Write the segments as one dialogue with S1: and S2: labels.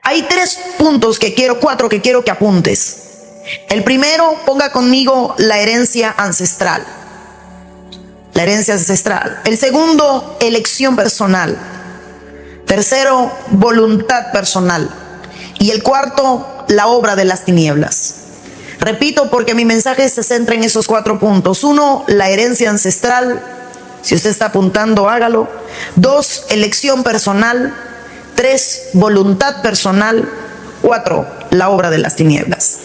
S1: Hay cuatro que quiero que apuntes. El primero, ponga conmigo la herencia ancestral. La herencia ancestral. El segundo, elección personal. Tercero, voluntad personal. Y el cuarto, la obra de las tinieblas. Repito porque mi mensaje se centra en esos 4 puntos. 1, la herencia ancestral. Si usted está apuntando, hágalo. 2, elección personal. 3, voluntad personal. 4, la obra de las tinieblas.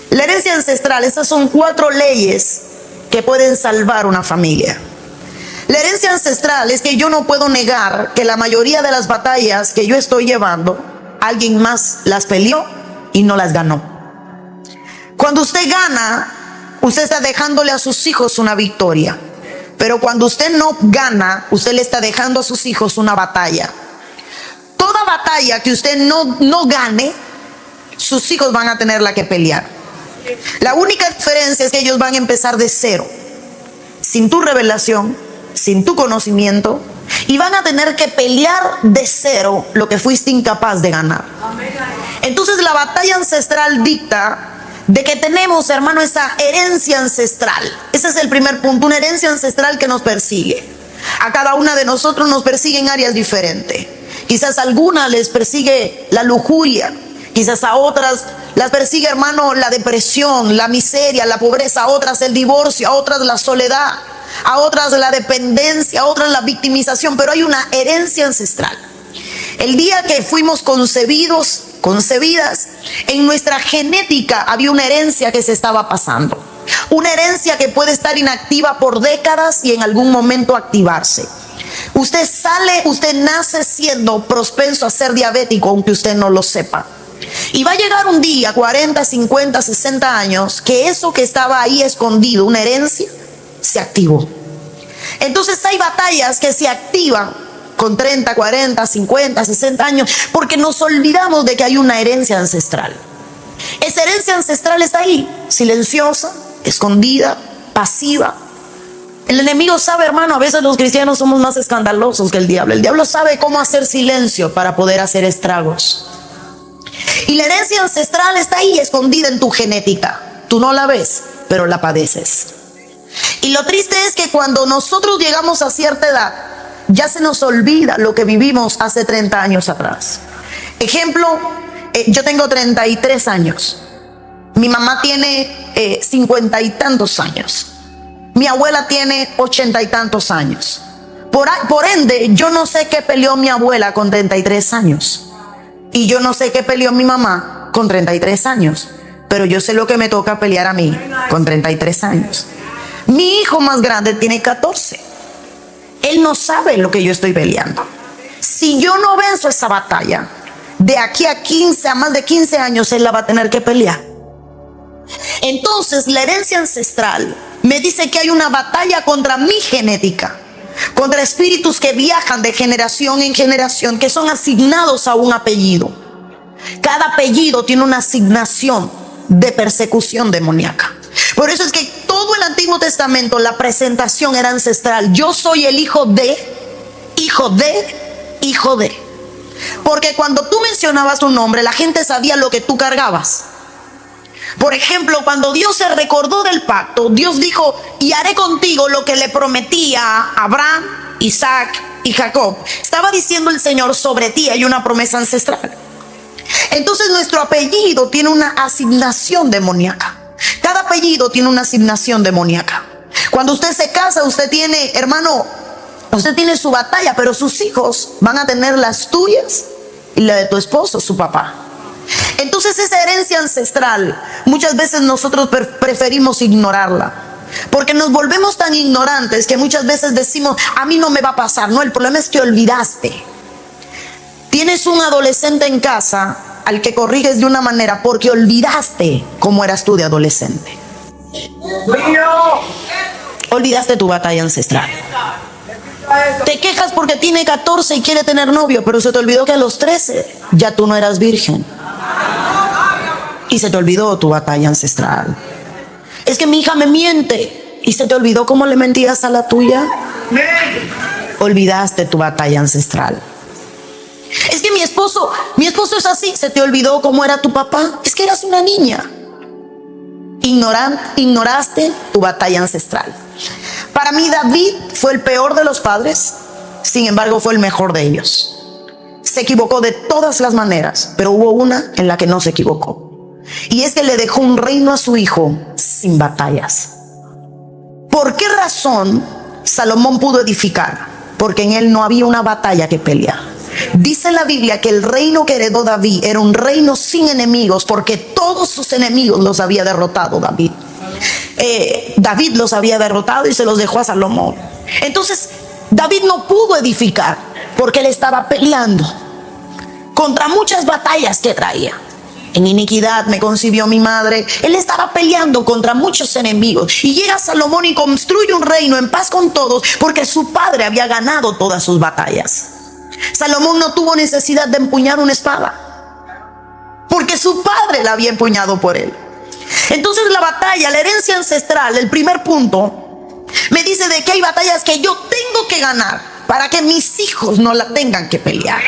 S1: La herencia ancestral, estas son 4 leyes que pueden salvar una familia. La herencia ancestral es que yo no puedo negar que la mayoría de las batallas que yo estoy llevando, alguien más las peleó y no las ganó. Cuando usted gana, usted está dejándole a sus hijos una victoria. Pero cuando usted no gana, usted le está dejando a sus hijos una batalla. Toda batalla que usted no gane, sus hijos van a tenerla que pelear. La única diferencia es que ellos van a empezar de cero, sin tu revelación, sin tu conocimiento, y van a tener que pelear de cero lo que fuiste incapaz de ganar. Entonces la batalla ancestral dicta de que tenemos, hermano, esa herencia ancestral. Ese es el primer punto, una herencia ancestral que nos persigue. A cada una de nosotros nos persigue en áreas diferentes. Quizás a algunas les persigue la lujuria, quizás a otras las persigue, hermano, la depresión, la miseria, la pobreza, a otras el divorcio, a otras la soledad, a otras la dependencia, a otras la victimización, pero hay una herencia ancestral. El día que fuimos concebidas, en nuestra genética había una herencia que se estaba pasando. Una herencia que puede estar inactiva por décadas y en algún momento activarse. Usted nace siendo propenso a ser diabético, aunque usted no lo sepa. Y va a llegar un día, 40, 50, 60 años, que eso que estaba ahí escondido, una herencia, se activó. Entonces hay batallas que se activan con 30, 40, 50, 60 años, porque nos olvidamos de que hay una herencia ancestral. Esa herencia ancestral está ahí, silenciosa, escondida, pasiva. El enemigo sabe, hermano, a veces los cristianos somos más escandalosos que el diablo. El diablo sabe cómo hacer silencio para poder hacer estragos. Y la herencia ancestral está ahí, escondida en tu genética. Tú no la ves, pero la padeces. Y lo triste es que cuando nosotros llegamos a cierta edad, ya se nos olvida lo que vivimos hace 30 años atrás. Ejemplo, yo tengo 33 años. Mi mamá tiene 50 y tantos años. Mi abuela tiene 80 y tantos años. Por ende, yo no sé qué peleó mi abuela con 33 años. Y yo no sé qué peleó mi mamá con 33 años. Pero yo sé lo que me toca pelear a mí con 33 años. Mi hijo más grande tiene 14. Él no sabe lo que yo estoy peleando. Si yo no venzo esa batalla, de aquí a más de 15 años, él la va a tener que pelear. Entonces, la herencia ancestral me dice que hay una batalla contra mi genética, contra espíritus que viajan de generación en generación, que son asignados a un apellido. Cada apellido tiene una asignación de persecución demoníaca. Por eso es que todo el Antiguo Testamento, la presentación era ancestral. Yo soy el hijo de, hijo de, hijo de. Porque cuando tú mencionabas tu nombre, la gente sabía lo que tú cargabas. Por ejemplo, cuando Dios se recordó del pacto, Dios dijo: y haré contigo lo que le prometí a Abraham, Isaac y Jacob. Estaba diciendo el Señor: sobre ti hay una promesa ancestral. Entonces nuestro apellido tiene una asignación demoníaca. Cada apellido tiene una asignación demoníaca. Cuando usted se casa, usted tiene, hermano, usted tiene su batalla, pero sus hijos van a tener las tuyas y la de tu esposo, su papá. Entonces esa herencia ancestral, muchas veces nosotros preferimos ignorarla, porque nos volvemos tan ignorantes que muchas veces decimos: a mí no me va a pasar. No, el problema es que olvidaste. Tienes un adolescente en casa al que corriges de una manera porque olvidaste cómo eras tú de adolescente. Olvidaste tu batalla ancestral. Te quejas porque tiene 14 y quiere tener novio, pero se te olvidó que a los 13 ya tú no eras virgen. Y se te olvidó tu batalla ancestral. Es que mi hija me miente y se te olvidó cómo le mentías a la tuya. Olvidaste tu batalla ancestral. Es que mi esposo es así. ¿Se te olvidó cómo era tu papá? Es que eras una niña. Ignoraste tu batalla ancestral. Para mí David fue el peor de los padres, sin embargo fue el mejor de ellos. Se equivocó de todas las maneras, pero hubo una en la que no se equivocó. Y es que le dejó un reino a su hijo sin batallas. ¿Por qué razón Salomón pudo edificar? Porque en él no había una batalla que pelear. Dice la Biblia que el reino que heredó David era un reino sin enemigos, porque todos sus enemigos los había derrotado David. David los había derrotado y se los dejó a Salomón. Entonces David no pudo edificar porque él estaba peleando contra muchas batallas que traía. En iniquidad me concibió mi madre. Él estaba peleando contra muchos enemigos. Y llega Salomón y construye un reino en paz con todos, porque su padre había ganado todas sus batallas. Salomón no tuvo necesidad de empuñar una espada, porque su padre la había empuñado por él. Entonces la batalla, la herencia ancestral, el primer punto, me dice de que hay batallas que yo tengo que ganar para que mis hijos no la tengan que pelear.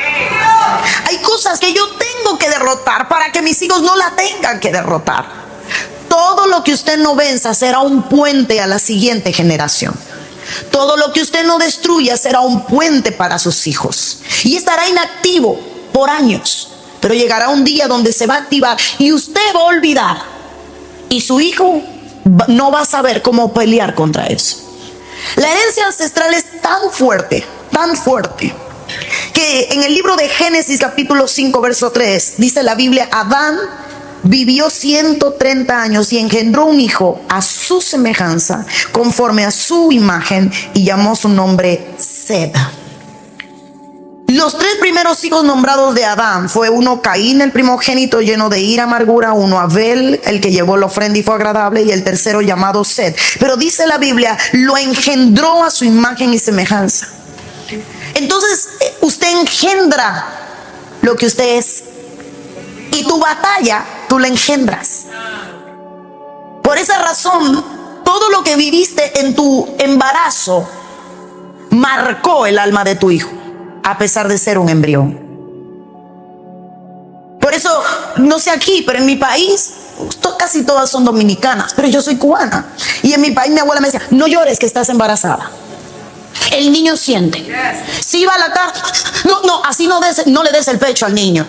S1: Hay cosas que yo tengo que derrotar para que mis hijos no la tengan que derrotar. Todo lo que usted no venza será un puente a la siguiente generación. Todo lo que usted no destruya será un puente para sus hijos. Y estará inactivo por años, pero llegará un día donde se va a activar y usted va a olvidar. Y su hijo no va a saber cómo pelear contra eso. La herencia ancestral es tan fuerte, que en el libro de Génesis capítulo 5 verso 3 dice la Biblia: Adán vivió 130 años y engendró un hijo a su semejanza, conforme a su imagen, y llamó su nombre Sed. Los tres primeros hijos nombrados de Adán fue uno Caín, el primogénito, lleno de ira, amargura; uno Abel, el que llevó la ofrenda y fue agradable; y el tercero llamado Sed. Pero dice la Biblia, lo engendró a su imagen y semejanza. Entonces usted engendra lo que usted es, y tu batalla tú la engendras. Por esa razón, todo lo que viviste en tu embarazo marcó el alma de tu hijo, a pesar de ser un embrión. Por eso, no sé aquí, pero en mi país casi todas son dominicanas, pero yo soy cubana. Y en mi país mi abuela me decía: no llores que estás embarazada. El niño siente. Si iba a lactar, no, así no le des el pecho al niño.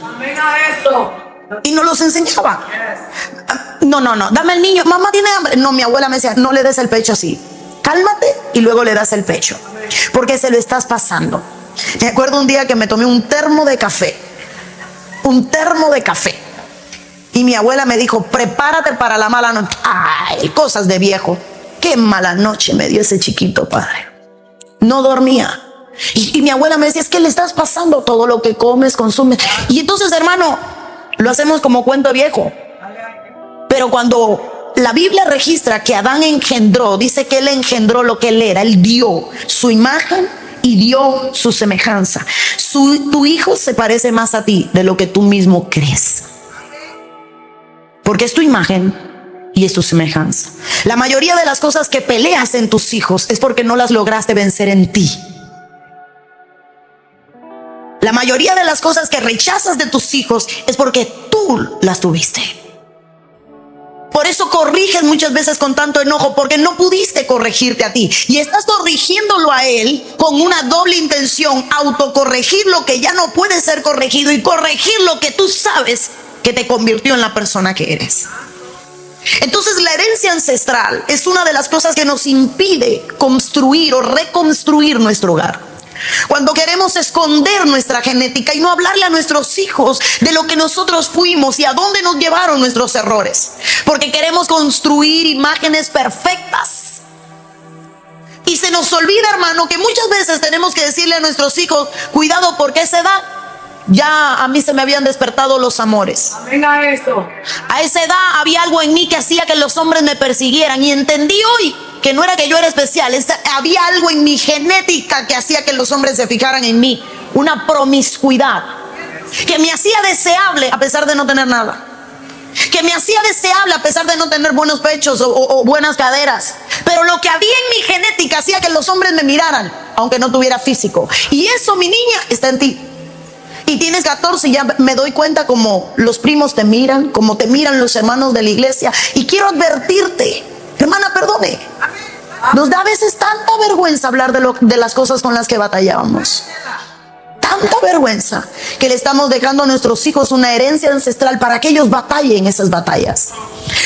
S1: Y nos los enseñaba. No, dame el niño. Mamá tiene hambre. No, mi abuela me decía: no le des el pecho así. Cálmate y luego le das el pecho, porque se lo estás pasando. Me acuerdo un día que me tomé un termo de café. Y mi abuela me dijo: prepárate para la mala noche. Ay, cosas de viejo. Qué mala noche me dio ese chiquito, padre. No dormía. Y mi abuela me decía: es que le estás pasando todo lo que comes, consumes. Y entonces, hermano, lo hacemos como cuento viejo. Pero cuando la Biblia registra que Adán engendró, dice que él engendró lo que él era. Él dio su imagen y dio su semejanza. Tu hijo se parece más a ti de lo que tú mismo crees, porque es tu imagen y es tu semejanza. La mayoría de las cosas que peleas en tus hijos es porque no las lograste vencer en ti. La mayoría de las cosas que rechazas de tus hijos es porque tú las tuviste. Por eso corriges muchas veces con tanto enojo, porque no pudiste corregirte a ti. Y estás corrigiéndolo a él con una doble intención: autocorregir lo que ya no puede ser corregido y corregir lo que tú sabes que te convirtió en la persona que eres. Entonces la herencia ancestral es una de las cosas que nos impide construir o reconstruir nuestro hogar. Cuando queremos esconder nuestra genética y no hablarle a nuestros hijos de lo que nosotros fuimos y a dónde nos llevaron nuestros errores, porque queremos construir imágenes perfectas. Y se nos olvida, hermano, que muchas veces tenemos que decirle a nuestros hijos: cuidado, porque a esa edad ya a mí se me habían despertado los amores. Amén a esto. A esa edad había algo en mí que hacía que los hombres me persiguieran, y entendí hoy que no era que yo era especial, había algo en mi genética que hacía que los hombres se fijaran en mí. Una promiscuidad que me hacía deseable a pesar de no tener nada, que me hacía deseable a pesar de no tener buenos pechos o buenas caderas. Pero lo que había en mi genética hacía que los hombres me miraran, aunque no tuviera físico. Y eso, mi niña, está en ti. Y tienes 14 y ya me doy cuenta como los primos te miran, como te miran los hermanos de la iglesia. Y quiero advertirte, hermana, perdone. Nos da a veces tanta vergüenza hablar de las cosas con las que batallábamos. Tanta vergüenza que le estamos dejando a nuestros hijos una herencia ancestral para que ellos batallen esas batallas.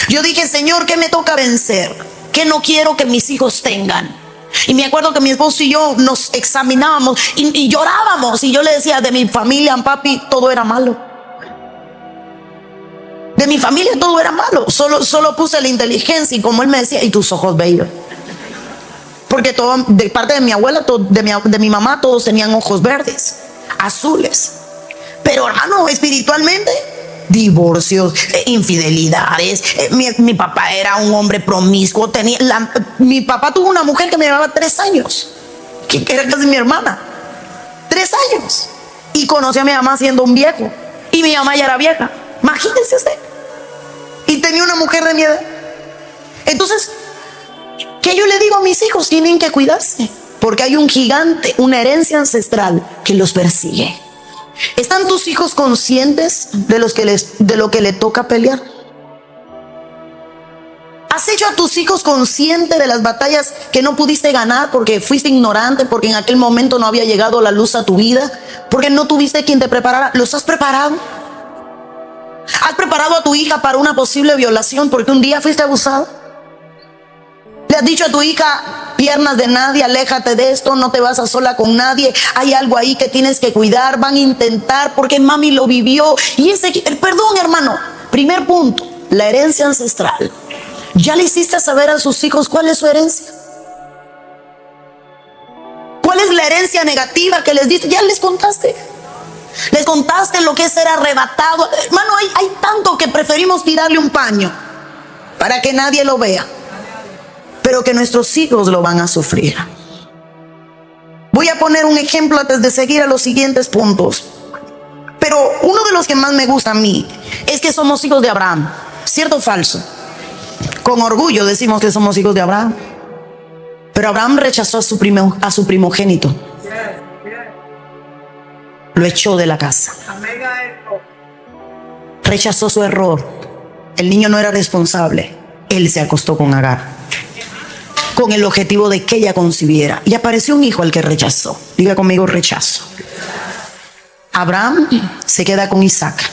S1: Yo dije, Señor, ¿qué me toca vencer? ¿Qué no quiero que mis hijos tengan? Y me acuerdo que mi esposo y yo nos examinábamos y llorábamos. Y yo le decía, de mi familia, papi, todo era malo. De mi familia todo era malo. Solo puse la inteligencia y como él me decía, y tus ojos bellos. Porque todo, de parte de mi abuela, de mi mamá, todos tenían ojos verdes, azules. Pero hermano, espiritualmente, divorcios, infidelidades. Mi papá era un hombre promiscuo. Mi papá tuvo una mujer que me llevaba 3 años, que era casi mi hermana. 3 años. Y conocí a mi mamá siendo un viejo. Y mi mamá ya era vieja. Imagínense usted. Y tenía una mujer de mi edad. Entonces, ¿qué yo le digo a mis hijos? Tienen que cuidarse, porque hay un gigante, una herencia ancestral que los persigue. ¿Están tus hijos conscientes de lo que le toca pelear? ¿Has hecho a tus hijos conscientes de las batallas que no pudiste ganar porque fuiste ignorante, porque en aquel momento no había llegado la luz a tu vida, porque no tuviste quien te preparara? ¿Los has preparado? ¿Has preparado a tu hija para una posible violación porque un día fuiste abusado? ¿Le has dicho a tu hija, piernas de nadie, aléjate de esto, no te vas a sola con nadie, hay algo ahí que tienes que cuidar, van a intentar porque mami lo vivió? Y perdón, hermano, primer punto, la herencia ancestral. ¿Ya le hiciste saber a sus hijos cuál es su herencia? ¿Cuál es la herencia negativa que les diste? ¿Ya les contaste? ¿Les contaste lo que es ser arrebatado? Hermano, hay tanto que preferimos tirarle un paño para que nadie lo vea, pero que nuestros hijos lo van a sufrir. Voy a poner un ejemplo antes de seguir a los siguientes puntos. Pero uno de los que más me gusta a mí es que somos hijos de Abraham. ¿Cierto o falso? Con orgullo decimos que somos hijos de Abraham. Pero Abraham rechazó a su primogénito. Lo echó de la casa. Rechazó su error. El niño no era responsable. Él se acostó con Agar, con el objetivo de que ella concibiera. Y apareció un hijo al que rechazó. Diga conmigo, rechazo. Abraham se queda con Isaac.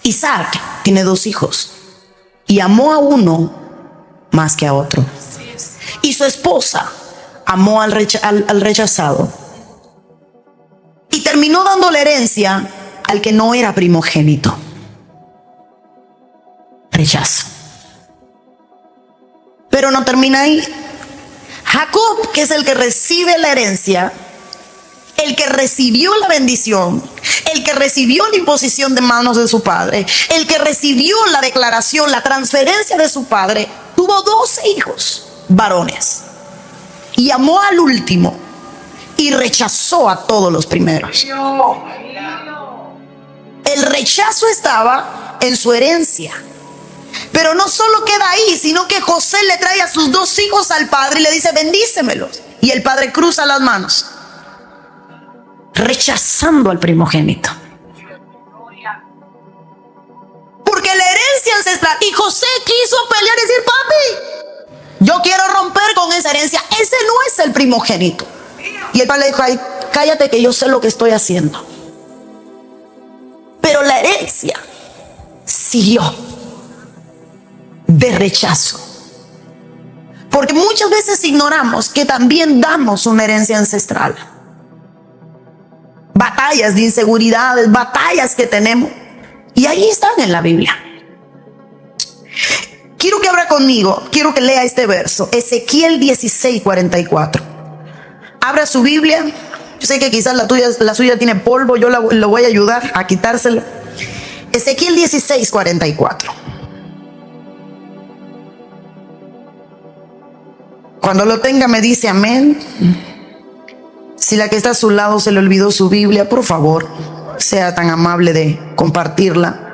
S1: Isaac tiene 2 hijos. Y amó a uno más que a otro. Y su esposa amó al rechazado. Y terminó dando la herencia al que no era primogénito. Rechazo. Pero no termina ahí. Jacob, que es el que recibe la herencia, el que recibió la bendición, el que recibió la imposición de manos de su padre, el que recibió la declaración, la transferencia de su padre, tuvo 12 hijos varones y amó al último y rechazó a todos los primeros. El rechazo estaba en su herencia. Pero no solo queda ahí, sino que José le trae a sus 2 hijos al padre y le dice, bendícemelos. Y el padre cruza las manos, rechazando al primogénito. Porque la herencia ancestral, y José quiso pelear y decir, papi, yo quiero romper con esa herencia, ese no es el primogénito. Y el padre le dijo, ay, cállate que yo sé lo que estoy haciendo. Pero la herencia siguió de rechazo. Porque muchas veces ignoramos que también damos una herencia ancestral. Batallas de inseguridades, batallas que tenemos. Y ahí están en la Biblia. Quiero que abra conmigo, quiero que lea este verso. Ezequiel 16:44. Abra su Biblia. Yo sé que quizás la suya tiene polvo, yo lo voy a ayudar a quitárselo. Ezequiel 16:44. Cuando lo tenga me dice amén. Si la que está a su lado se le olvidó su Biblia, por favor, sea tan amable de compartirla.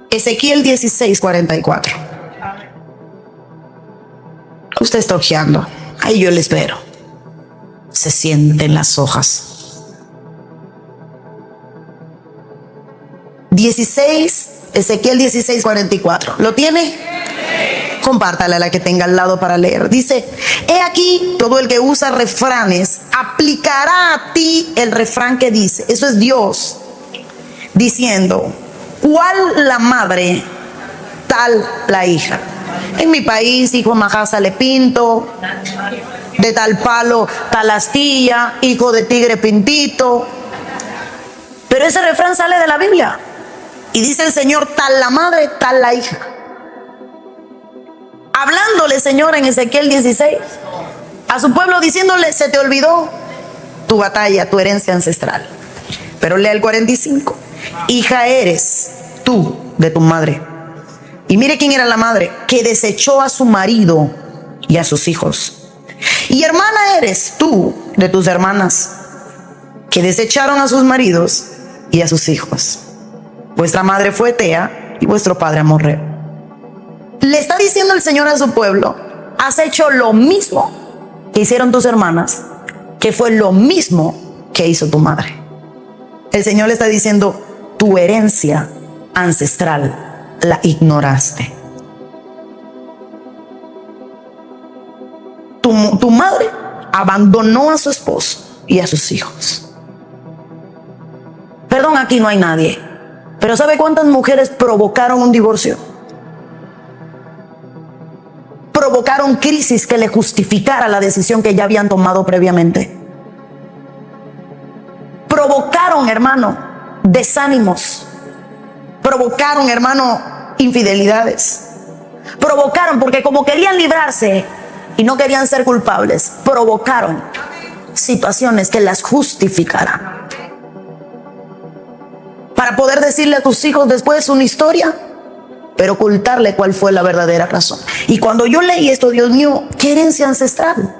S1: Ezequiel 16:44. Usted está hojeando. Ahí yo le espero. Se sienten las hojas. Ezequiel 16, 44. ¿Lo tiene? Compártale a la que tenga al lado para leer. Dice: he aquí, todo el que usa refranes aplicará a ti el refrán que dice. Eso es Dios diciendo: ¿cuál la madre, tal la hija? En mi país, hijo de majá sale pinto, de tal palo tal astilla, hijo de tigre pintito. Pero ese refrán sale de la Biblia y dice el Señor: tal la madre, tal la hija. Hablándole, Señor, en Ezequiel 16 a su pueblo, diciéndole: se te olvidó tu batalla, tu herencia ancestral. Pero lea el 45: hija eres tú de tu madre. Y mire quién era la madre: que desechó a su marido y a sus hijos. Y hermana eres tú de tus hermanas, que desecharon a sus maridos y a sus hijos. Vuestra madre fue Tea y vuestro padre amorreo. Le está diciendo el Señor a su pueblo: has hecho lo mismo que hicieron tus hermanas, que fue lo mismo que hizo tu madre. El Señor le está diciendo: tu herencia ancestral la ignoraste. Tu madre abandonó a su esposo y a sus hijos. Perdón, aquí no hay nadie, pero ¿sabe cuántas mujeres provocaron un divorcio? Provocaron crisis que le justificara la decisión que ya habían tomado previamente. Provocaron, hermano, desánimos. Provocaron, hermano, infidelidades. Provocaron, porque como querían librarse y no querían ser culpables, provocaron situaciones que las justificaran. Para poder decirle a tus hijos después una historia, pero ocultarle cuál fue la verdadera razón. Y cuando yo leí esto, Dios mío, qué herencia ancestral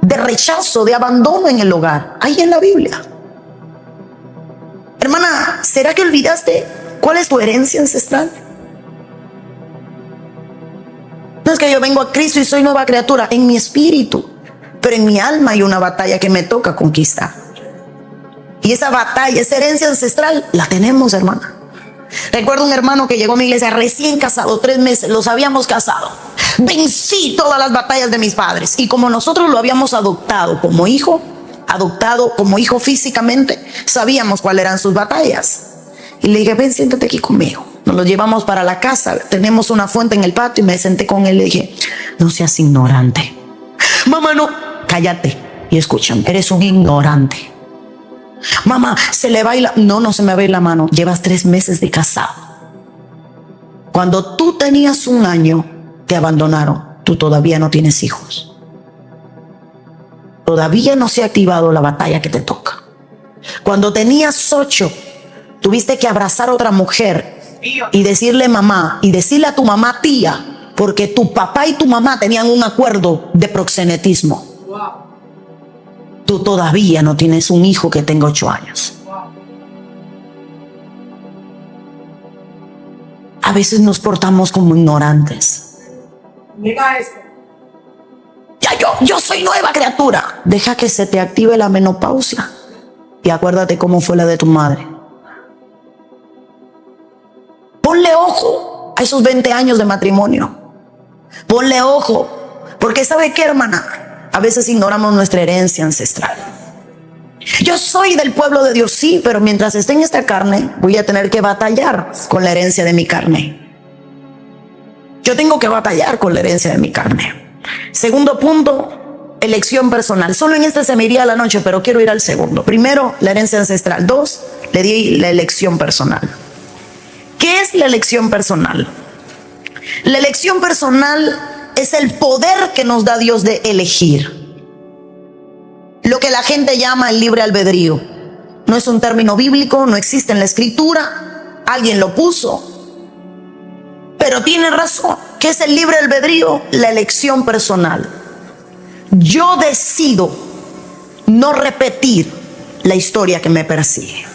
S1: de rechazo, de abandono en el hogar, hay en la Biblia. Hermana, ¿será que olvidaste cuál es tu herencia ancestral? No es que yo vengo a Cristo y soy nueva criatura en mi espíritu, pero en mi alma hay una batalla que me toca conquistar. Y esa batalla, esa herencia ancestral, la tenemos, hermana. Recuerdo un hermano que llegó a mi iglesia recién casado, 3 meses, los habíamos casado. Vencí todas las batallas de mis padres. Y como nosotros lo habíamos adoptado como hijo físicamente, sabíamos cuáles eran sus batallas. Y le dije: ven, siéntate aquí conmigo. Nos lo llevamos para la casa, tenemos una fuente en el patio y me senté con él y le dije: no seas ignorante. Mamá, no, cállate y escúchame, eres un ignorante. Mamá, se le va a ir la... No se me va a ir la mano. Llevas 3 meses de casado. Cuando tú tenías 1 año, te abandonaron. Tú todavía no tienes hijos. Todavía no se ha activado la batalla que te toca. Cuando tenías 8, tuviste que abrazar a otra mujer y decirle mamá, y decirle a tu mamá tía, porque tu papá y tu mamá tenían un acuerdo de proxenetismo. Tú todavía no tienes un hijo que tenga 8 años. A veces nos portamos como ignorantes.
S2: Diga esto.
S1: Ya yo soy nueva criatura. Deja que se te active la menopausia y acuérdate cómo fue la de tu madre. Ponle ojo a esos 20 años de matrimonio. Ponle ojo, porque ¿sabe qué, hermana? A veces ignoramos nuestra herencia ancestral. Yo soy del pueblo de Dios, sí, pero mientras esté en esta carne, voy a tener que batallar con la herencia de mi carne. Yo tengo que batallar con la herencia de mi carne. Segundo punto, elección personal. Solo en este se me iría a la noche, pero quiero ir al segundo. Primero, la herencia ancestral. 2, le di la elección personal. ¿Qué es la elección personal? La elección personal es el poder que nos da Dios de elegir. Lo que la gente llama el libre albedrío. No es un término bíblico, no existe en la escritura. Alguien lo puso. Pero tiene razón. ¿Qué es el libre albedrío? La elección personal. Yo decido no repetir la historia que me persigue.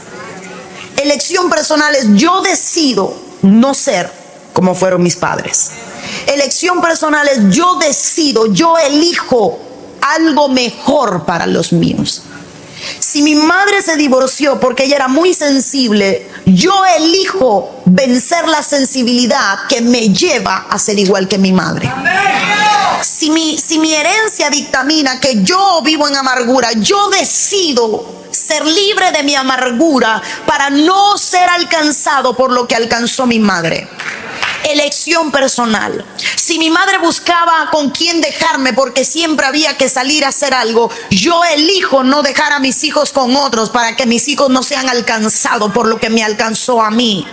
S1: Elección personal es: yo decido no ser como fueron mis padres. Elección personal es: yo decido, yo elijo algo mejor para los míos. Si mi madre se divorció porque ella era muy sensible, yo elijo vencer la sensibilidad que me lleva a ser igual que mi madre. Si mi herencia dictamina que yo vivo en amargura, yo decido ser libre de mi amargura para no ser alcanzado por lo que alcanzó mi madre. Elección personal. Si mi madre buscaba con quién dejarme porque siempre había que salir a hacer algo, yo elijo no dejar a mis hijos con otros para que mis hijos no sean alcanzados por lo que me alcanzó a mí.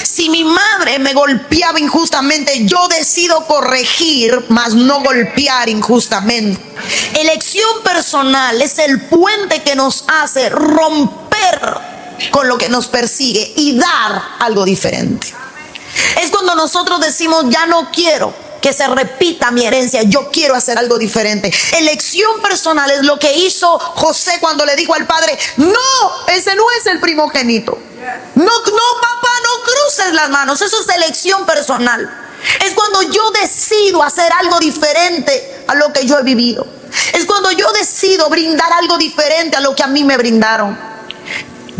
S1: Si mi madre me golpeaba injustamente, yo decido corregir, mas no golpear injustamente. Elección personal es el puente que nos hace romper con lo que nos persigue y dar algo diferente. Es cuando nosotros decimos, ya no quiero que se repita mi herencia, yo quiero hacer algo diferente. Elección personal es lo que hizo José cuando le dijo al padre, no, ese no es el primogénito. No, papá, no cruces las manos. Eso es elección personal. Es cuando yo decido hacer algo diferente a lo que yo he vivido. Es cuando yo decido brindar algo diferente a lo que a mí me brindaron.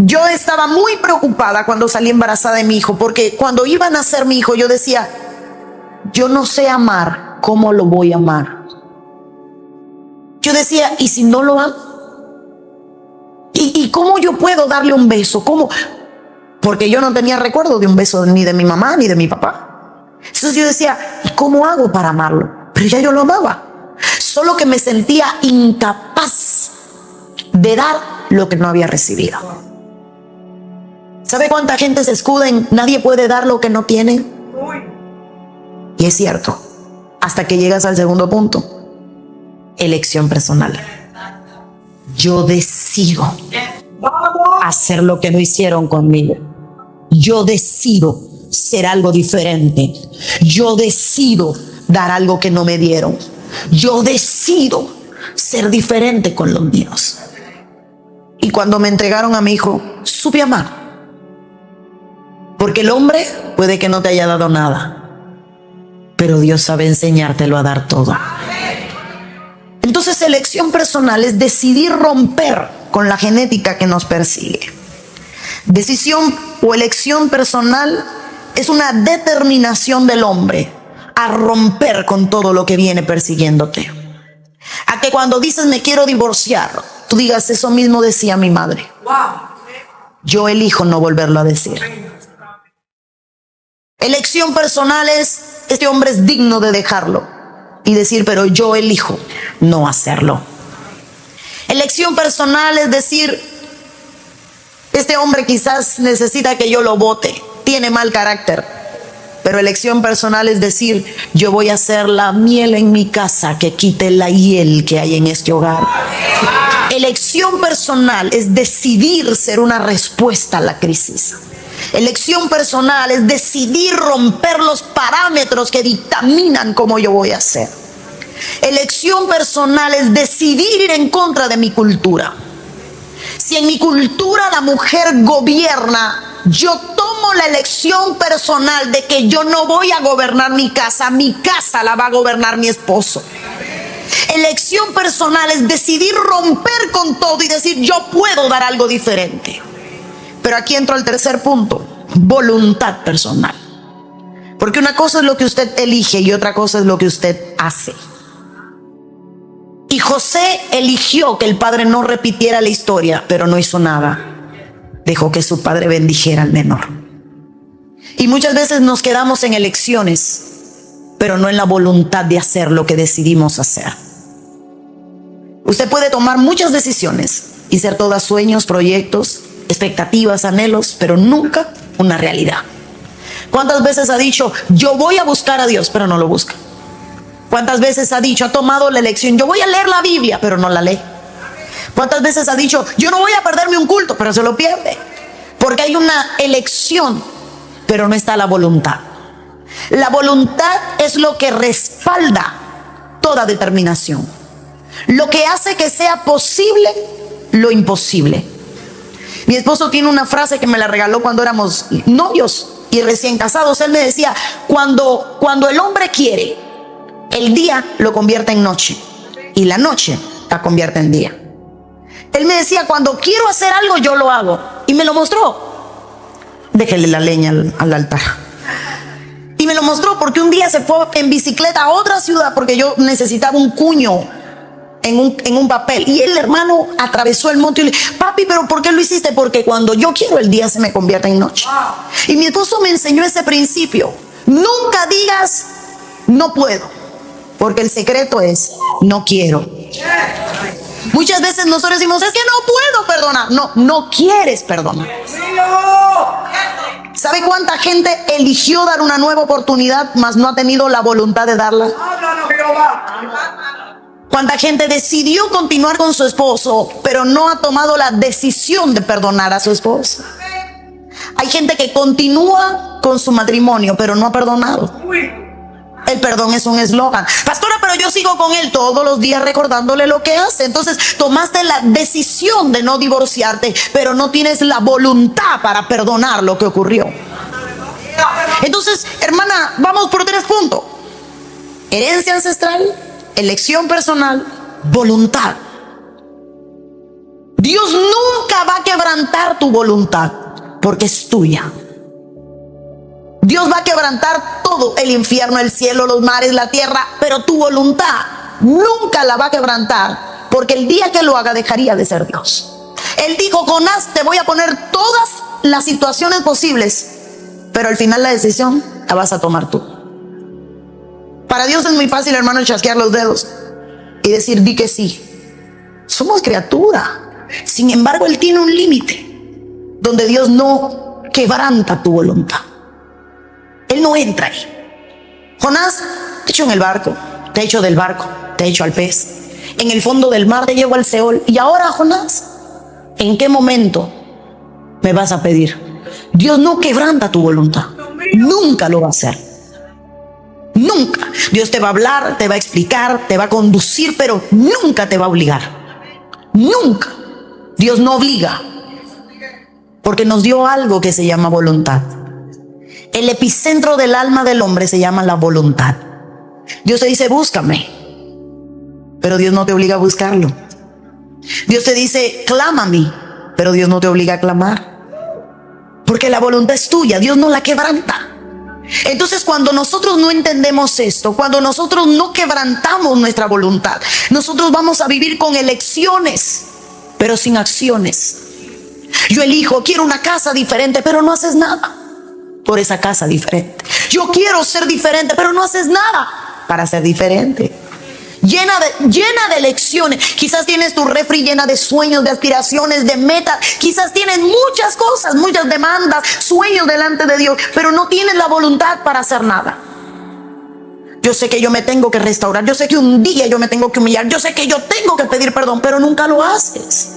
S1: Yo estaba muy preocupada cuando salí embarazada de mi hijo, porque cuando iba a nacer mi hijo, yo decía, yo no sé amar, ¿cómo lo voy a amar? Yo decía, ¿y si no lo amo? ¿Y cómo yo puedo darle un beso? ¿Cómo? Porque yo no tenía recuerdo de un beso ni de mi mamá ni de mi papá. Entonces yo decía, ¿y cómo hago para amarlo? Pero ya yo lo amaba, solo que me sentía incapaz de dar lo que no había recibido. ¿Sabe cuánta gente se escuda en nadie puede dar lo que no tiene? Y es cierto, hasta que llegas al segundo punto. Elección personal. Yo decido hacer lo que no hicieron conmigo. Yo decido ser algo diferente. Yo decido dar algo que no me dieron. Yo decido ser diferente con los míos. Y cuando me entregaron a mi hijo, supe amar. Porque el hombre puede que no te haya dado nada, pero Dios sabe enseñártelo a dar todo. Entonces, elección personal es decidir romper con la genética que nos persigue. Decisión o elección personal es una determinación del hombre a romper con todo lo que viene persiguiéndote. A que cuando dices me quiero divorciar, tú digas eso mismo decía mi madre. Yo elijo no volverlo a decir. Elección personal es, este hombre es digno de dejarlo y decir, pero yo elijo no hacerlo. Elección personal es decir, este hombre quizás necesita que yo lo bote, tiene mal carácter. Pero elección personal es decir, yo voy a hacer la miel en mi casa que quite la hiel que hay en este hogar. Elección personal es decidir ser una respuesta a la crisis. Elección personal es decidir romper los parámetros que dictaminan cómo yo voy a ser. Elección personal es decidir ir en contra de mi cultura. Si en mi cultura la mujer gobierna, yo tomo la elección personal de que yo no voy a gobernar mi casa la va a gobernar mi esposo. Elección personal es decidir romper con todo y decir yo puedo dar algo diferente. Pero aquí entro al tercer punto, voluntad personal. Porque una cosa es lo que usted elige y otra cosa es lo que usted hace. Y José eligió que el padre no repitiera la historia, pero no hizo nada. Dejó que su padre bendijera al menor. Y muchas veces nos quedamos en elecciones, pero no en la voluntad de hacer lo que decidimos hacer. Usted puede tomar muchas decisiones y ser todas sueños, proyectos, expectativas, anhelos, pero nunca una realidad. ¿Cuántas veces ha dicho, yo voy a buscar a Dios, pero no lo busca? ¿Cuántas veces ha dicho, ha tomado la elección, yo voy a leer la Biblia, pero no la lee? ¿Cuántas veces ha dicho, yo no voy a perderme un culto, pero se lo pierde? Porque hay una elección, pero no está la voluntad. La voluntad es lo que respalda toda determinación. Lo que hace que sea posible lo imposible. Mi esposo tiene una frase que me la regaló cuando éramos novios y recién casados. Él me decía, cuando el hombre quiere, el día lo convierte en noche y la noche la convierte en día. Él me decía, cuando quiero hacer algo, yo lo hago. Y me lo mostró. Déjele la leña al altar. Y me lo mostró porque un día se fue en bicicleta a otra ciudad porque yo necesitaba un cuño en un papel. Y el hermano atravesó el monte y le dije, papi, ¿pero por qué lo hiciste? Porque cuando yo quiero, el día se me convierte en noche. Y mi esposo me enseñó ese principio. Nunca digas, no puedo. Porque el secreto es, no quiero. Muchas veces nosotros decimos, es que no puedo perdonar. No, no quieres perdonar. ¿Sabe cuánta gente eligió dar una nueva oportunidad, mas no ha tenido la voluntad de darla? ¿Cuánta gente decidió continuar con su esposo, pero no ha tomado la decisión de perdonar a su esposo? Hay gente que continúa con su matrimonio, pero no ha perdonado. El perdón es un eslogan. Pastora, pero yo sigo con él todos los días recordándole lo que hace. Entonces tomaste la decisión de no divorciarte, pero no tienes la voluntad para perdonar lo que ocurrió. Entonces, hermana, vamos por 3 puntos. Herencia ancestral, elección personal, voluntad. Dios nunca va a quebrantar tu voluntad porque es tuya. Dios va a quebrantar todo, el infierno, el cielo, los mares, la tierra, pero tu voluntad nunca la va a quebrantar, porque el día que lo haga dejaría de ser Dios. Él dijo, Jonás, te voy a poner todas las situaciones posibles, pero al final la decisión la vas a tomar tú. Para Dios es muy fácil, hermano, chasquear los dedos y decir, di que sí. Somos criatura. Sin embargo, Él tiene un límite donde Dios no quebranta tu voluntad. Él no entra ahí. Jonás, te echo en el barco, te echo del barco, te echo al pez. En el fondo del mar te llevo al Seol. Y ahora, Jonás, ¿en qué momento me vas a pedir? Dios no quebranta tu voluntad. Nunca lo va a hacer. Nunca. Dios te va a hablar, te va a explicar, te va a conducir, pero nunca te va a obligar. Nunca. Dios no obliga, porque nos dio algo que se llama voluntad. El epicentro del alma del hombre se llama la voluntad. Dios te dice, búscame, pero Dios no te obliga a buscarlo. Dios te dice, clama a mí, pero Dios no te obliga a clamar, porque la voluntad es tuya. Dios no la quebranta. Entonces, cuando nosotros no entendemos esto, cuando nosotros no quebrantamos nuestra voluntad, nosotros vamos a vivir con elecciones, pero sin acciones. Yo elijo, quiero una casa diferente, pero no haces nada por esa casa diferente. Yo quiero ser diferente, pero no haces nada para ser diferente. Llena de elecciones. Quizás tienes tu refri llena de sueños, de aspiraciones, de metas. Quizás tienes muchas cosas, muchas demandas, sueños delante de Dios, pero no tienes la voluntad para hacer nada. Yo sé que yo me tengo que restaurar. Yo sé que un día yo me tengo que humillar. Yo sé que yo tengo que pedir perdón, pero nunca lo haces.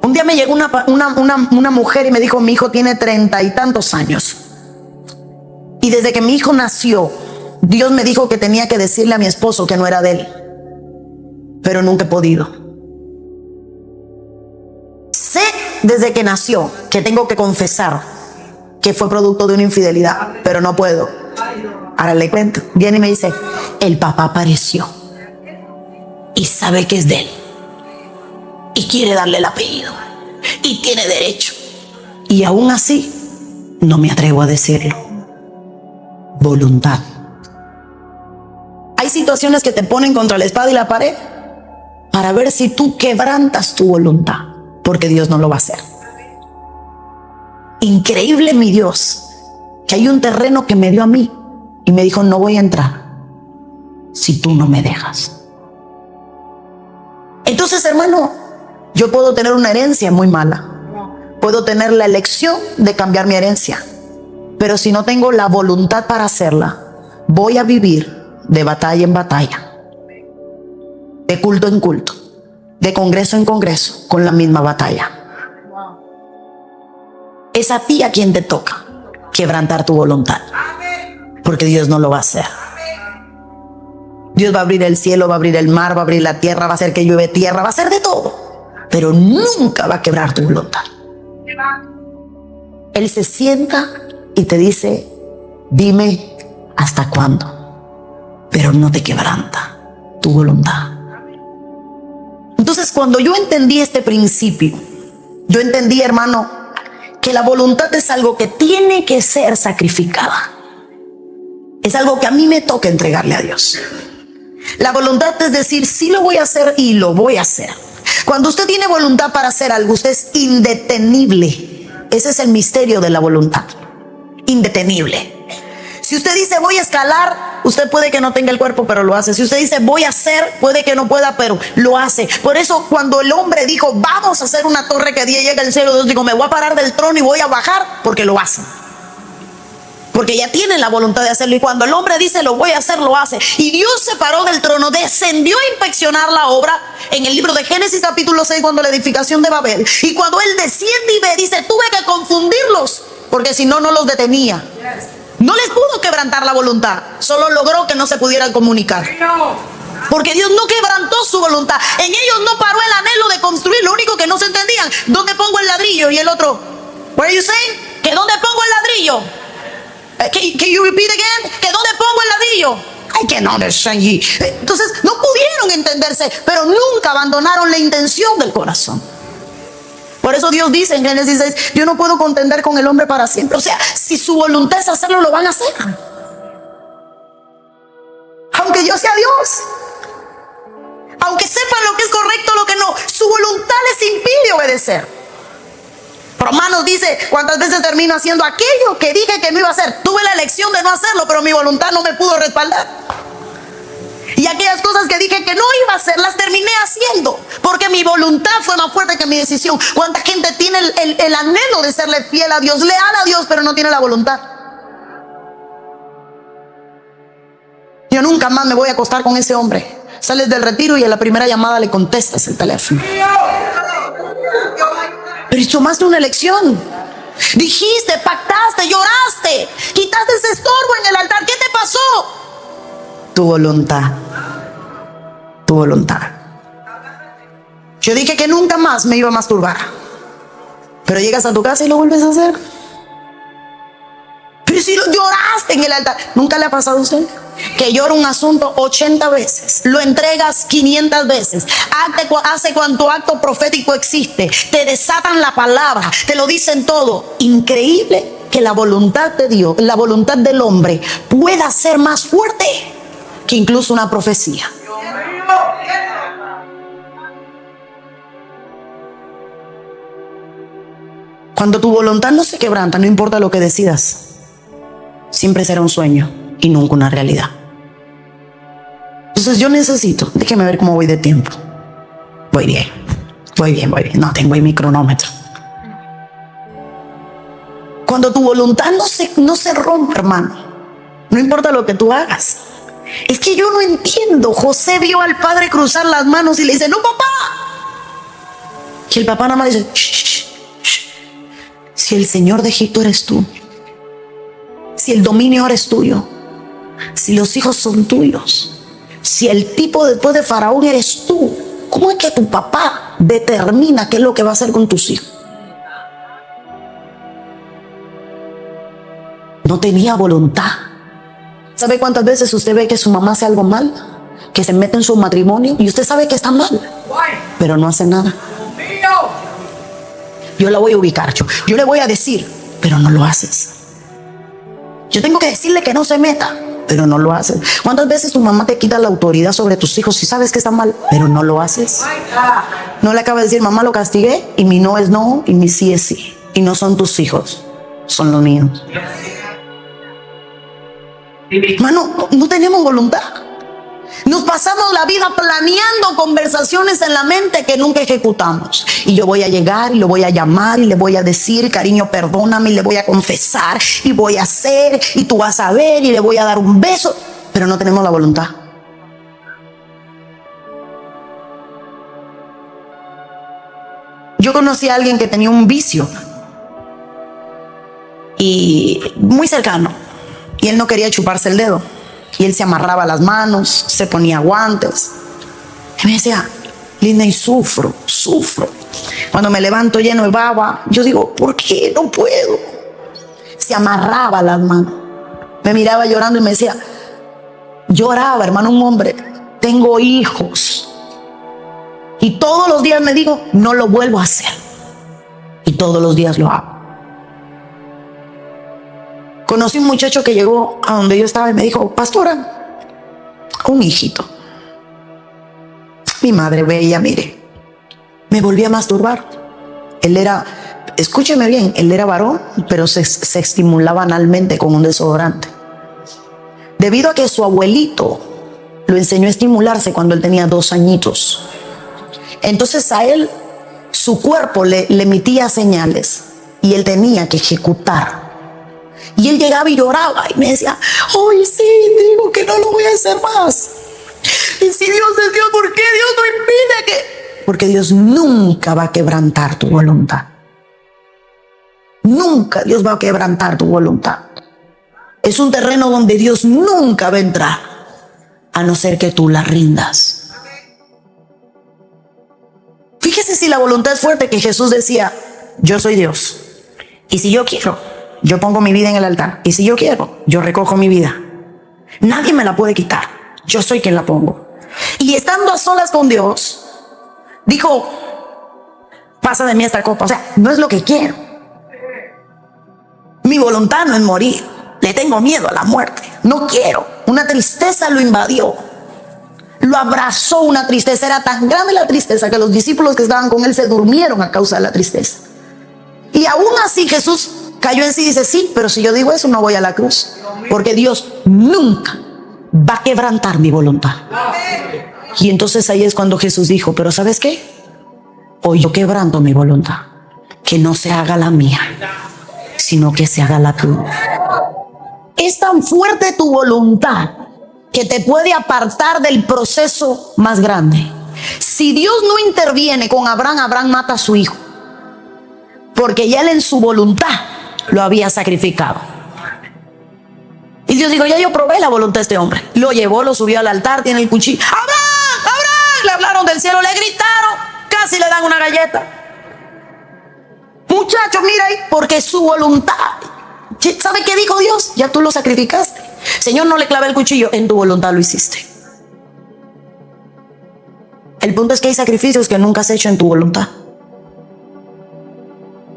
S1: Un día me llegó una mujer y me dijo, mi hijo tiene 30 y tantos años. Y desde que mi hijo nació, Dios me dijo que tenía que decirle a mi esposo que no era de él. Pero nunca he podido. Sé desde que nació que tengo que confesar que fue producto de una infidelidad, pero no puedo. Ahora le cuento. Viene y me dice, el papá apareció y sabe que es de él. Y quiere darle el apellido. Y tiene derecho. Y aún así, no me atrevo a decirlo. Voluntad. Hay situaciones que te ponen contra la espada y la pared para ver si tú quebrantas tu voluntad. Porque Dios no lo va a hacer. Increíble mi Dios, que hay un terreno que me dio a mí y me dijo, no voy a entrar si tú no me dejas. Entonces, hermano, yo puedo tener una herencia muy mala. Puedo tener la elección de cambiar mi herencia. Pero si no tengo la voluntad para hacerla, voy a vivir de batalla en batalla. De culto en culto. De congreso en congreso. Con la misma batalla. Es a ti a quien te toca quebrantar tu voluntad. Porque Dios no lo va a hacer. Dios va a abrir el cielo, va a abrir el mar, va a abrir la tierra, va a hacer que llueve tierra, va a hacer de todo. Pero nunca va a quebrar tu voluntad. Él se sienta y te dice, dime hasta cuándo, pero no te quebranta tu voluntad. Entonces, cuando yo entendí este principio, yo entendí, hermano, que la voluntad es algo que tiene que ser sacrificada. Es algo que a mí me toca entregarle a Dios. La voluntad es decir, sí lo voy a hacer y lo voy a hacer. Cuando usted tiene voluntad para hacer algo, usted es indetenible. Ese es el misterio de la voluntad. Indetenible. Si usted dice voy a escalar, usted puede que no tenga el cuerpo, pero lo hace. Si usted dice voy a hacer, puede que no pueda, pero lo hace. Por eso cuando el hombre dijo vamos a hacer una torre que día llega al cielo, Dios dijo me voy a parar del trono y voy a bajar, porque lo hacen. Porque ya tienen la voluntad de hacerlo. Y cuando el hombre dice lo voy a hacer, lo hace. Y Dios se paró del trono, descendió a inspeccionar la obra en el libro de Génesis capítulo 6, cuando la edificación de Babel. Y cuando él desciende y ve, dice tuve que confundirlos, porque si no, no los detenía. No les pudo quebrantar la voluntad, solo logró que no se pudieran comunicar. Porque Dios no quebrantó su voluntad. En ellos no paró el anhelo de construir. Lo único que no se entendían, ¿dónde pongo el ladrillo? Y el otro, what are you saying? ¿Que dónde pongo el ladrillo? Can you repeat again? ¿Que dónde pongo el ladrillo? I cannot understand you. Entonces no pudieron entenderse, pero nunca abandonaron la intención del corazón. Por eso Dios dice en Génesis 6, yo no puedo contender con el hombre para siempre. O sea, si su voluntad es hacerlo, lo van a hacer. Aunque yo sea Dios, aunque sepan lo que es correcto, lo que no, su voluntad les impide obedecer. Romanos dice, ¿cuántas veces termino haciendo aquello que dije que no iba a hacer? Tuve la elección de no hacerlo, pero mi voluntad no me pudo respaldar. Y aquellas cosas que dije que no iba a hacer, las terminé haciendo, porque mi voluntad fue más fuerte que mi decisión. ¿Cuánta gente tiene el anhelo de serle fiel a Dios, leal a Dios, pero no tiene la voluntad? Yo nunca más me voy a acostar con ese hombre. Sales del retiro y a la primera llamada le contestas el teléfono. Pero tomaste una elección. Dijiste, pactaste, lloraste, quitaste ese estorbo en el altar. ¿Qué te pasó? Tu voluntad. Tu voluntad. Yo dije que nunca más me iba a masturbar, pero llegas a tu casa y lo vuelves a hacer. Pero si lo lloraste en el altar, ¿nunca le ha pasado a usted? Que llora un asunto 80 veces, lo entregas 500 veces, hace cuanto acto profético existe, te desatan la palabra, te lo dicen todo. Increíble que la voluntad de Dios, la voluntad del hombre pueda ser más fuerte que incluso una profecía. Cuando tu voluntad no se quebranta, no importa lo que decidas, siempre será un sueño y nunca una realidad. Entonces yo necesito, déjeme ver cómo voy de tiempo. Voy bien. No tengo ahí mi cronómetro. Cuando tu voluntad no se rompe, hermano, no importa lo que tú hagas. Es que yo no entiendo. José vio al padre cruzar las manos y le dice, no, papá. Y el papá nada más dice, shh. Si el Señor de Egipto eres tú, si el dominio ahora es tuyo, si los hijos son tuyos, si el tipo después de Faraón eres tú, ¿cómo es que tu papá determina qué es lo que va a hacer con tus hijos? No tenía voluntad. ¿Sabe cuántas veces usted ve que su mamá hace algo mal? Que se mete en su matrimonio y usted sabe que está mal, pero no hace nada. Yo la voy a ubicar, yo le voy a decir, pero no lo haces. Yo tengo que decirle que no se meta, pero no lo haces. ¿Cuántas veces tu mamá te quita la autoridad sobre tus hijos si sabes que está mal, pero no lo haces? No le acaba de decir, mamá, lo castigué y mi no es no y mi sí es sí. Y no son tus hijos, son los míos. Hermano, no tenemos voluntad. Nos pasamos la vida planeando conversaciones en la mente que nunca ejecutamos. Y yo voy a llegar y lo voy a llamar y le voy a decir, cariño, perdóname, y le voy a confesar y voy a hacer y tú vas a ver y le voy a dar un beso. Pero no tenemos la voluntad. Yo conocí a alguien que tenía un vicio y muy cercano, y él no quería chuparse el dedo. Y él se amarraba las manos, se ponía guantes. Y me decía, Linda, y sufro. Cuando me levanto lleno de baba, yo digo, ¿por qué no puedo? Se amarraba las manos. Me miraba llorando y me decía, lloraba, hermano, un hombre, tengo hijos. Y todos los días me digo, no lo vuelvo a hacer. Y todos los días lo hago. Conocí un muchacho que llegó a donde yo estaba y me dijo, pastora, un hijito. Mi madre veía, mire, me volví a masturbar. Él era, escúcheme bien, él era varón, pero se estimulaba analmente con un desodorante. Debido a que su abuelito lo enseñó a estimularse cuando él tenía 2 añitos. Entonces a él, su cuerpo le emitía señales y él tenía que ejecutar. Y él llegaba y lloraba y me decía, hoy sí, digo que no lo voy a hacer más. Y si Dios es Dios, ¿por qué Dios no impide que? Porque Dios nunca va a quebrantar tu voluntad. Nunca Dios va a quebrantar tu voluntad. Es un terreno donde Dios nunca va a entrar, a no ser que tú la rindas. Fíjese si la voluntad es fuerte, que Jesús decía, yo soy Dios. Y si yo quiero, yo pongo mi vida en el altar. Y si yo quiero, yo recojo mi vida. Nadie me la puede quitar. Yo soy quien la pongo. Y estando a solas con Dios, dijo, pasa de mí esta copa. O sea, no es lo que quiero. Mi voluntad no es morir. Le tengo miedo a la muerte. No quiero. Una tristeza lo invadió. Lo abrazó una tristeza. Era tan grande la tristeza que los discípulos que estaban con él se durmieron a causa de la tristeza. Y aún así Jesús cayó en sí y dice, sí, pero si yo digo eso no voy a la cruz. Porque Dios nunca va a quebrantar mi voluntad. Y entonces ahí es cuando Jesús dijo, pero ¿sabes qué? Hoy yo quebranto mi voluntad. Que no se haga la mía, sino que se haga la tuya. Es tan fuerte tu voluntad que te puede apartar del proceso más grande. Si Dios no interviene con Abraham, Abraham mata a su hijo. Porque ya él en su voluntad lo había sacrificado. Y Dios dijo, ya yo probé la voluntad de este hombre. Lo llevó, lo subió al altar, tiene el cuchillo. ¡Abraham! ¡Abraham! Le hablaron del cielo, le gritaron, casi le dan una galleta. Muchacho, mira ahí, porque su voluntad. ¿Sabe qué dijo Dios? Ya tú lo sacrificaste. Señor, no le clavé el cuchillo, en tu voluntad lo hiciste. El punto es que hay sacrificios que nunca has hecho en tu voluntad.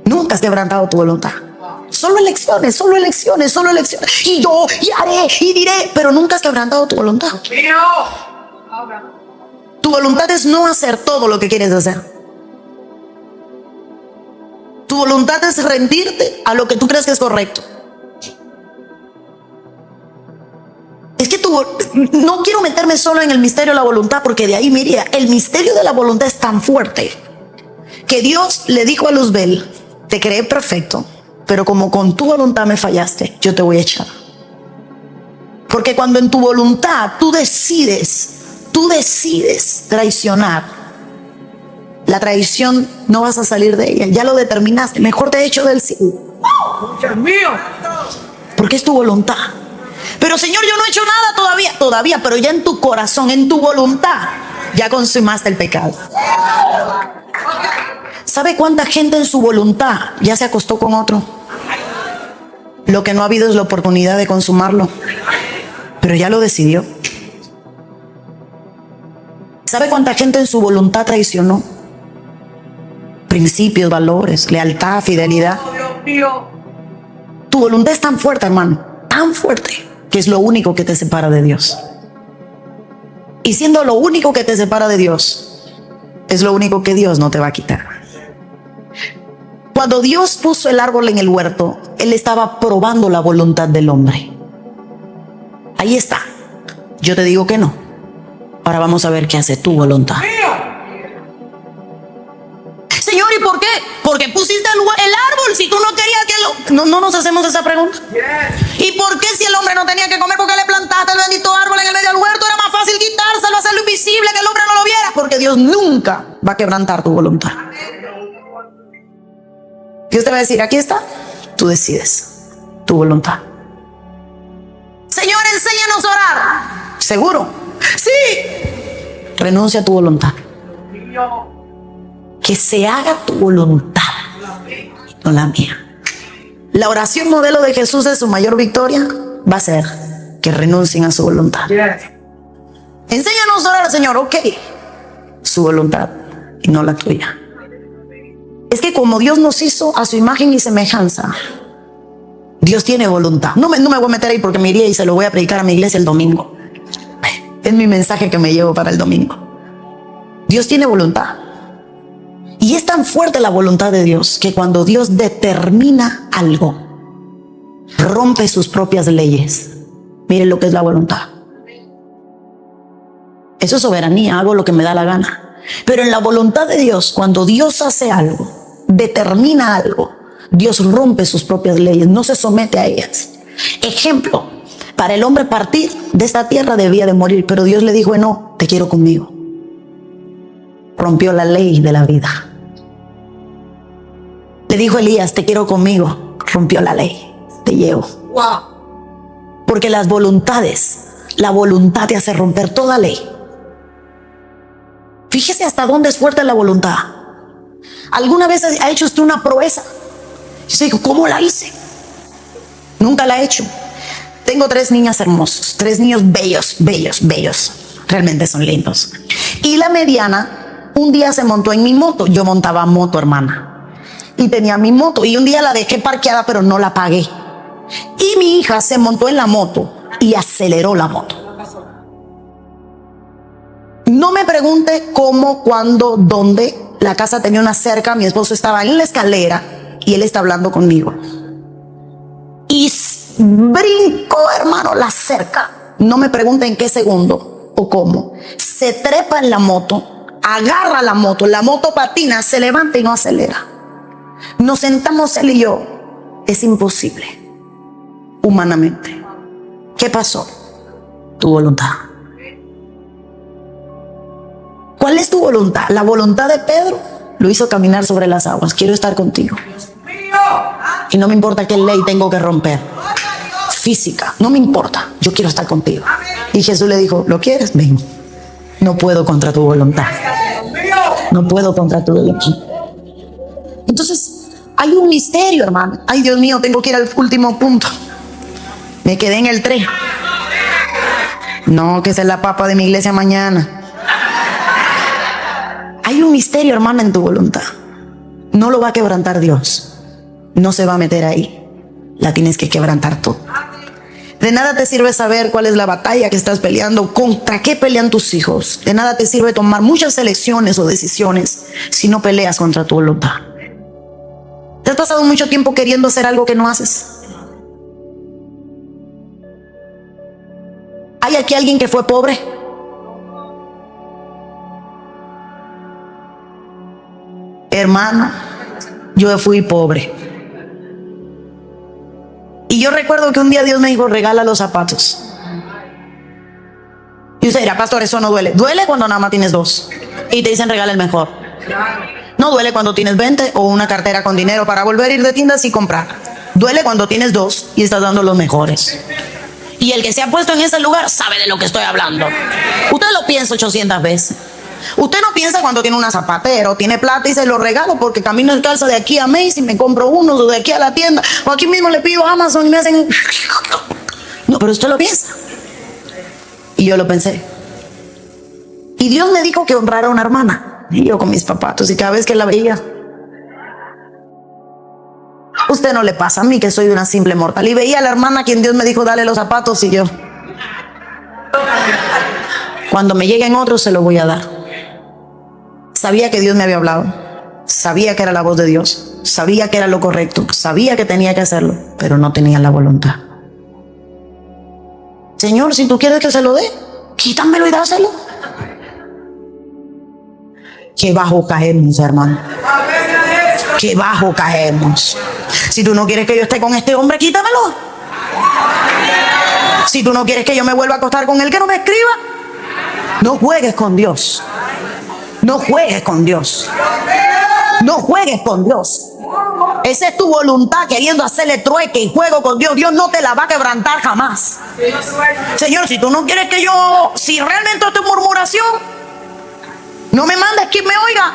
S1: Nunca has quebrantado tu voluntad. Solo elecciones, solo elecciones, solo elecciones. Y yo, y haré, y diré, pero nunca has quebrantado tu voluntad. Tu voluntad es no hacer todo lo que quieres hacer. Tu voluntad es rendirte a lo que tú crees que es correcto. Es que no quiero meterme solo en el misterio de la voluntad, porque de ahí, mira, el misterio de la voluntad es tan fuerte que Dios le dijo a Luzbel, te creé perfecto, pero como con tu voluntad me fallaste, yo te voy a echar. Porque cuando en tu voluntad tú decides traicionar, la traición no vas a salir de ella, ya lo determinaste, mejor te echo del cielo. ¡Dios mío! Porque es tu voluntad. Pero Señor, yo no he hecho nada todavía, pero ya en tu corazón, en tu voluntad, ya consumaste el pecado. ¿Sabe cuánta gente en su voluntad ya se acostó con otro? Lo que no ha habido es la oportunidad de consumarlo, pero ya lo decidió. ¿Sabe cuánta gente en su voluntad traicionó? Principios, valores, lealtad, fidelidad. Tu voluntad es tan fuerte, hermano, tan fuerte, que es lo único que te separa de Dios. Y siendo lo único que te separa de Dios, es lo único que Dios no te va a quitar. Cuando Dios puso el árbol en el huerto, Él estaba probando la voluntad del hombre. Ahí está. Yo te digo que no. Ahora vamos a ver qué hace tu voluntad. Señor, ¿y por qué? Porque pusiste el árbol si tú no querías que no nos hacemos esa pregunta. ¿Y por qué si el hombre no tenía que comer? ¿Por qué le plantaste el bendito árbol en el medio del huerto? Era más fácil quitárselo, hacerlo invisible, que el hombre no lo viera. Porque Dios nunca va a quebrantar tu voluntad. Dios te va a decir, aquí está, tú decides tu voluntad. Señor, enséñanos a orar. ¿Seguro? Sí. Renuncia a tu voluntad. Que se haga tu voluntad, no la mía. La oración modelo de Jesús de su mayor victoria va a ser que renuncien a su voluntad. Enséñanos a orar, Señor, ok. Su voluntad. y no la tuya. Es que como Dios nos hizo a su imagen y semejanza, Dios tiene voluntad. No me voy a meter ahí porque me iría y se lo voy a predicar a mi iglesia el domingo. Es mi mensaje que me llevo para el domingo. Dios tiene voluntad. Y es tan fuerte la voluntad de Dios que cuando Dios determina algo, rompe sus propias leyes. Miren lo que es la voluntad. Eso es soberanía, hago lo que me da la gana. Pero en la voluntad de Dios, cuando Dios hace algo, determina algo, Dios rompe sus propias leyes, no se somete a ellas. Ejemplo, para el hombre partir de esta tierra debía de morir, pero Dios le dijo, no, te quiero conmigo. Rompió la ley de la vida. Le dijo a Elías, te quiero conmigo. Rompió la ley, te llevo. Wow. Porque las voluntades, la voluntad te hace romper toda ley. Fíjese hasta dónde es fuerte la voluntad. ¿Alguna vez ha hecho usted una proeza? Yo digo, ¿cómo la hice? Nunca la he hecho. Tengo 3 niñas hermosas, 3 niños bellos, bellos, bellos. Realmente son lindos. Y la mediana, un día se montó en mi moto. Yo montaba moto, hermana. Y tenía mi moto. Y un día la dejé parqueada, pero no la pagué. Y mi hija se montó en la moto y aceleró la moto. No me pregunte cómo, cuándo, dónde. La casa tenía una cerca, mi esposo estaba en la escalera y él está hablando conmigo. Y brincó, hermano, la cerca. No me pregunte en qué segundo o cómo. Se trepa en la moto, agarra la moto patina, se levanta y no acelera. Nos sentamos él y yo. Es imposible, humanamente. ¿Qué pasó? Tu voluntad. ¿Cuál es tu voluntad? La voluntad de Pedro lo hizo caminar sobre las aguas. Quiero estar contigo. Y no me importa qué ley tengo que romper. Física, no me importa. Yo quiero estar contigo. Y Jesús le dijo, ¿lo quieres? Ven. No puedo contra tu voluntad. No puedo contra tu voluntad. Entonces, hay un misterio, hermano. Ay, Dios mío, tengo que ir al último punto. Me quedé en el 3. No, que esa es la papa de mi iglesia mañana. Hay un misterio, hermana, en tu voluntad. No lo va a quebrantar Dios. No se va a meter ahí. La tienes que quebrantar tú. De nada te sirve saber cuál es la batalla que estás peleando, contra qué pelean tus hijos. De nada te sirve tomar muchas elecciones o decisiones si no peleas contra tu voluntad. ¿Te has pasado mucho tiempo queriendo hacer algo que no haces? ¿Hay aquí alguien que fue pobre? Hermano, yo fui pobre. Y yo recuerdo que un día Dios me dijo, regala los zapatos. Y usted dirá, pastor, eso no duele. Duele cuando nada más tienes 2 y te dicen regala el mejor. No duele cuando tienes 20 o una cartera con dinero para volver a ir de tiendas y comprar. Duele cuando tienes 2 y estás dando los mejores. Y el que se ha puesto en ese lugar sabe de lo que estoy hablando. Usted lo piensa 800 veces. Usted no piensa cuando tiene una zapatera o tiene plata y se lo regalo porque camino descalzo de aquí a Macy's y me compro unos, o de aquí a la tienda, o aquí mismo le pido a Amazon y me hacen... No, pero usted lo piensa. Y yo lo pensé. Y Dios me dijo que honrara a una hermana. Y yo con mis zapatos, y cada vez que la veía, usted no le pasa a mí que soy una simple mortal. Y veía a la hermana a quien Dios me dijo dale los zapatos, y yo, cuando me lleguen otros se los voy a dar. Sabía que Dios me había hablado, sabía que era la voz de Dios, sabía que era lo correcto, sabía que tenía que hacerlo, pero no tenía la voluntad. Señor, si tú quieres que se lo dé, quítamelo y dáselo. Qué bajo caemos, hermano. Qué bajo caemos. Si tú no quieres que yo esté con este hombre, quítamelo. Si tú no quieres que yo me vuelva a acostar con él, que no me escriba. No juegues con Dios. No juegues con Dios. No juegues con Dios. Esa es tu voluntad queriendo hacerle trueque y juego con Dios. Dios no te la va a quebrantar jamás. Señor, si tú no quieres que yo, si realmente esto es murmuración, no me mandes quien me oiga.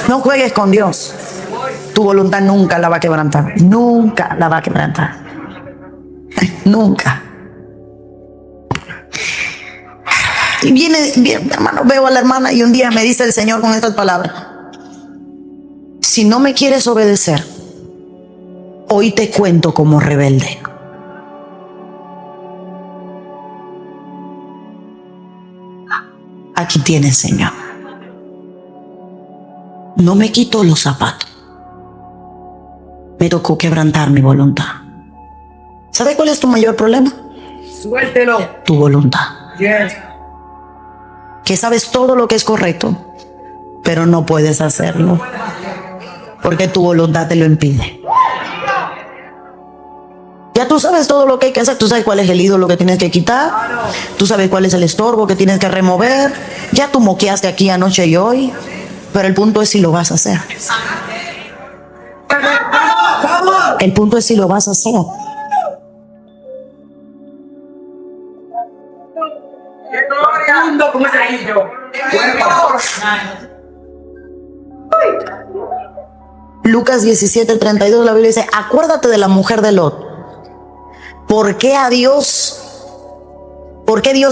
S1: No juegues con Dios. Tu voluntad nunca la va a quebrantar. Nunca la va a quebrantar. Nunca. Y viene, hermano, veo a la hermana y un día me dice el Señor con estas palabras: si no me quieres obedecer, hoy te cuento como rebelde. Aquí tienes, Señor. No me quito los zapatos. Me tocó quebrantar mi voluntad. ¿Sabe cuál es tu mayor problema?
S2: Suéltelo.
S1: Tu voluntad.
S2: Yes.
S1: Que sabes todo lo que es correcto, pero no puedes hacerlo porque tu voluntad te lo impide. Ya tú sabes todo lo que hay que hacer. Tú sabes cuál es el ídolo que tienes que quitar. Tú sabes cuál es el estorbo que tienes que remover. Ya tú moqueaste aquí anoche y hoy. Pero el punto es si lo vas a hacer. El punto es si lo vas a hacer.
S2: Mundo como ese anillo.
S1: Lucas 17:32, la Biblia dice: acuérdate de la mujer de Lot. ¿Por qué Dios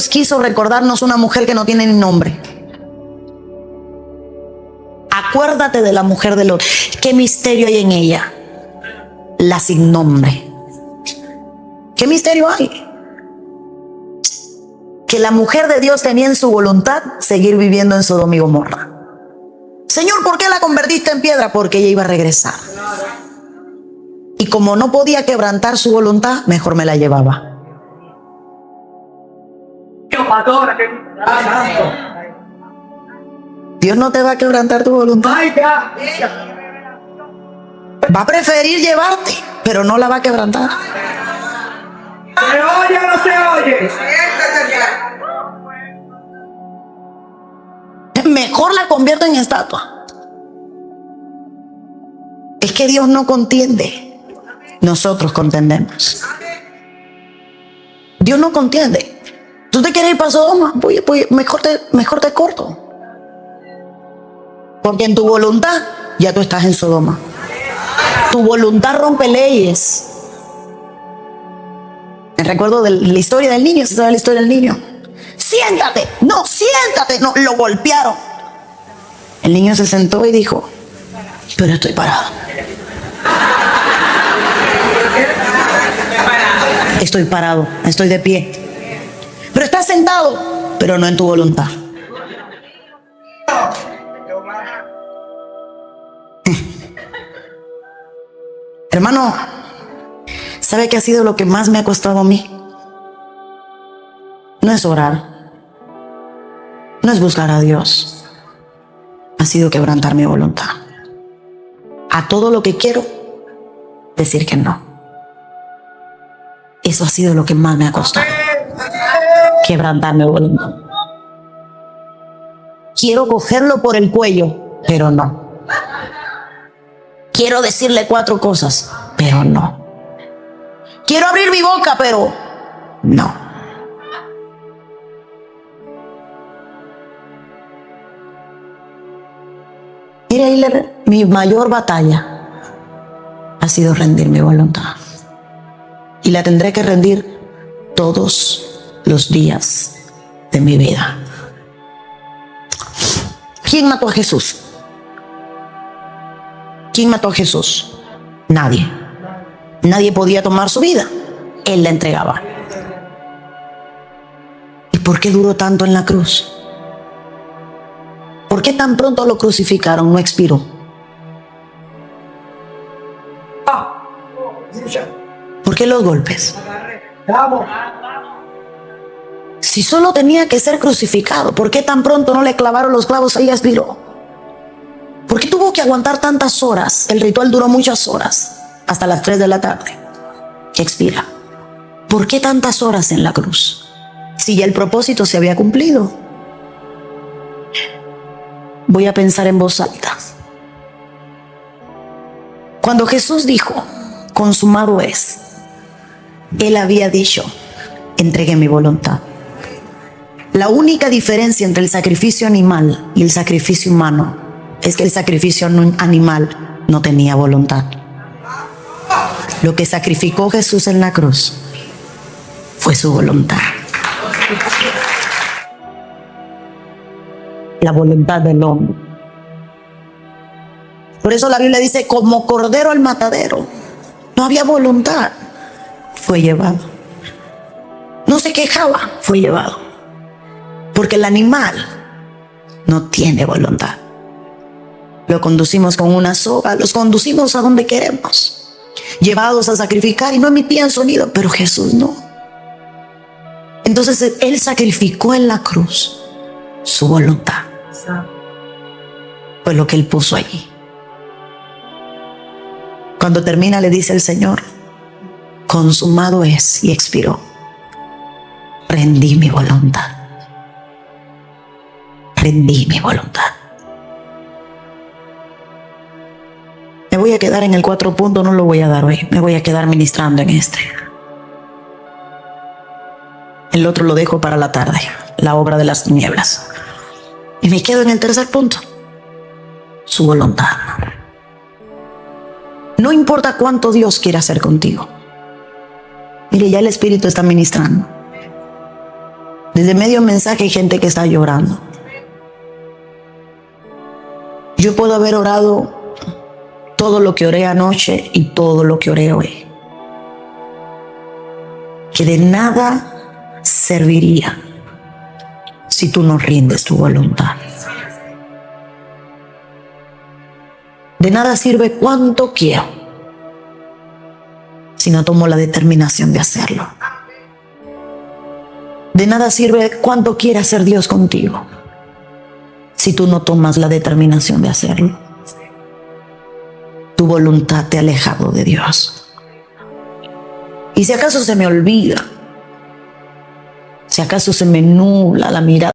S1: quiso recordarnos una mujer que no tiene ni nombre? Acuérdate de la mujer de Lot. ¿Qué misterio hay en ella? La sin nombre. ¿Qué misterio hay? Que la mujer de Dios tenía en su voluntad seguir viviendo en Sodoma y Gomorra. Señor, ¿por qué la convertiste en piedra? Porque ella iba a regresar. Y como no podía quebrantar su voluntad, mejor me la llevaba. Dios no te va a quebrantar tu voluntad. Va a preferir llevarte, pero no la va a quebrantar.
S2: ¿Se oye o no se oye?
S1: Mejor la convierto en estatua. Es que Dios no contiende. Nosotros contendemos. Dios no contiende. ¿Tú te quieres ir para Sodoma? Mejor te corto. Porque en tu voluntad ya tú estás en Sodoma. Tu voluntad rompe leyes. Me recuerdo de la historia del niño. ¿Se sabe la historia del niño? Siéntate, no, lo golpearon. El niño se sentó y dijo: pero estoy parado. Estoy parado, estoy de pie. Pero estás sentado, pero no en tu voluntad. Hermano, ¿sabe qué ha sido lo que más me ha costado a mí? No es orar, no es buscar a Dios, ha sido quebrantar mi voluntad. A todo lo que quiero, decir que no. Eso ha sido lo que más me ha costado. Quebrantar mi voluntad. Quiero cogerlo por el cuello, pero no. Quiero decirle 4 cosas, pero no. Quiero abrir mi boca, pero no. Mira, Hiler, mi mayor batalla ha sido rendir mi voluntad. Y la tendré que rendir todos los días de mi vida. ¿Quién mató a Jesús? ¿Quién mató a Jesús? Nadie. Nadie podía tomar su vida. Él la entregaba. ¿Y por qué duró tanto en la cruz? ¿Por qué tan pronto lo crucificaron? No expiró. ¿Por qué los golpes? Si solo tenía que ser crucificado, ¿por qué tan pronto no le clavaron los clavos ahí y expiró? ¿Por qué tuvo que aguantar tantas horas? El ritual duró muchas horas, hasta las 3 de la tarde, que expira. ¿Por qué tantas horas en la cruz? Si ya el propósito se había cumplido. Voy a pensar en voz alta. Cuando Jesús dijo: consumado es, Él había dicho: entregué mi voluntad. La única diferencia entre el sacrificio animal y el sacrificio humano es que el sacrificio animal no tenía voluntad. Lo que sacrificó Jesús en la cruz fue su voluntad. la voluntad del hombre. Por eso la Biblia dice, como cordero al matadero, no había voluntad, fue llevado. No se quejaba, fue llevado. Porque el animal no tiene voluntad. Lo conducimos con una soga, los conducimos a donde queremos, llevados a sacrificar, y no emitían sonido, pero Jesús no. Entonces Él sacrificó en la cruz su voluntad. Fue lo que Él puso allí. Cuando termina le dice el Señor, consumado es, y expiró. Rendí mi voluntad. Rendí mi voluntad. Me voy a quedar en el 4 puntos, no lo voy a dar hoy. Me voy a quedar ministrando en este. El otro lo dejo para la tarde, la obra de las tinieblas. Y me quedo en el 3er punto, su voluntad. No importa cuánto Dios quiera hacer contigo. Mire, ya el Espíritu está ministrando. Desde medio mensaje hay gente que está llorando. Yo puedo haber orado todo lo que oré anoche y todo lo que oré hoy, que de nada serviría si tú no rindes tu voluntad. De nada sirve cuánto quiero si no tomo la determinación de hacerlo. De nada sirve cuánto quiere hacer Dios contigo si tú no tomas la determinación de hacerlo. Tu voluntad te ha alejado de Dios. Y si acaso se me olvida, si acaso se me nubla la mirada,